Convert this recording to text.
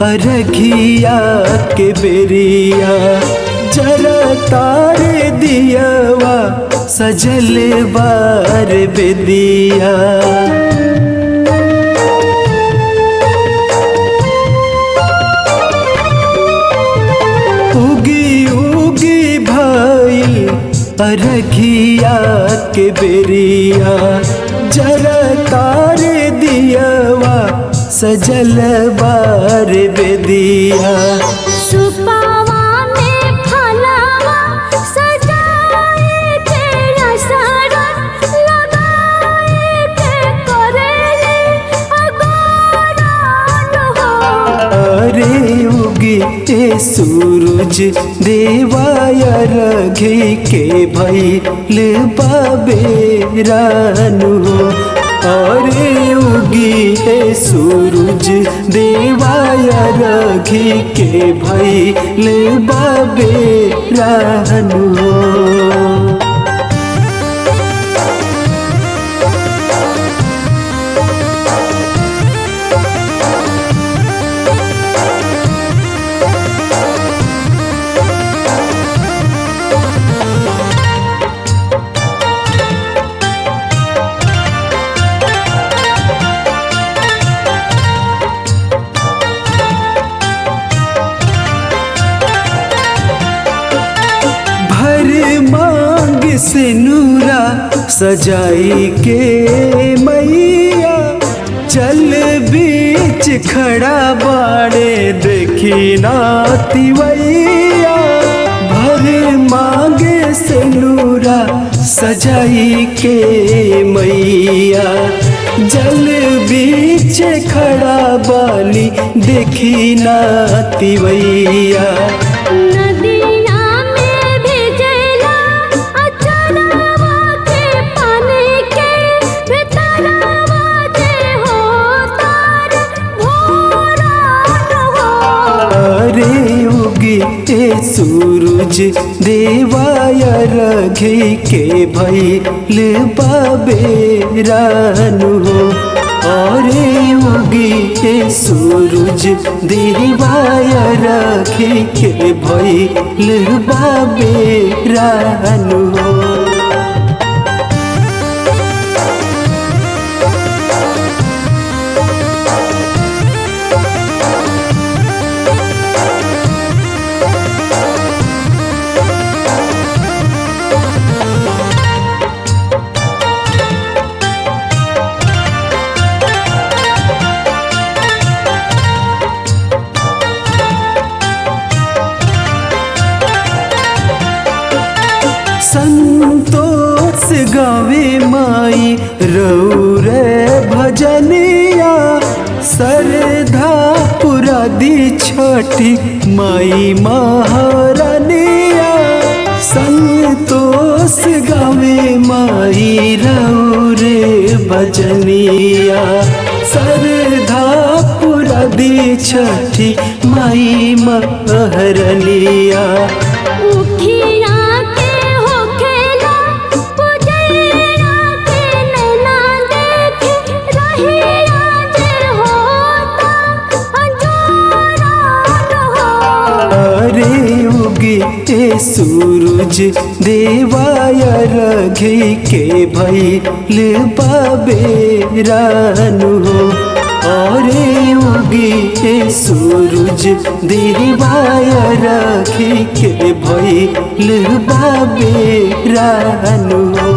अरघिया के बेरिया जरा तारे दियावा सजल बार बेदिया। उगी उगी भाई अरघिया के बेरिया जरा तारे दियावा सजल बार बेदिया। सुपावा में फलावा सजाए के असरा लगाए के करेले अगोरान हो। अरे उगी ए सूरज देवाय रघी के भइल बाबे रानु हो। अरे उगी ए सूरज देवाय रघी के भइल बाबे रानु हो। मांग से नूरा सजाई के मैया चल बीच खड़ा बाड़े देखी नातिवैया। भर मांगे से नूरा सजाई के मैया जल बीच खड़ा बाली देखी नातिवैया। अरे उगी ए सूरज देवाय रघी के भइल बाबे रानु हो। अरे उगी ए सूरज देवाय रघी के भइल बाबे रानु हो। संतोष गावे माई रौरे भजनिया सरधा पुरा दी छठी माई महारानिया। संतोष गावे माई रौरे भजनिया सरधा पुरा दी छठी माई महारानिया। अरे उगी ए सूरज देवाय रघी के भइल बाबे रानु हो। अरे उगी ए सूरज देवाय रघी के भइल बाबे रानु हो।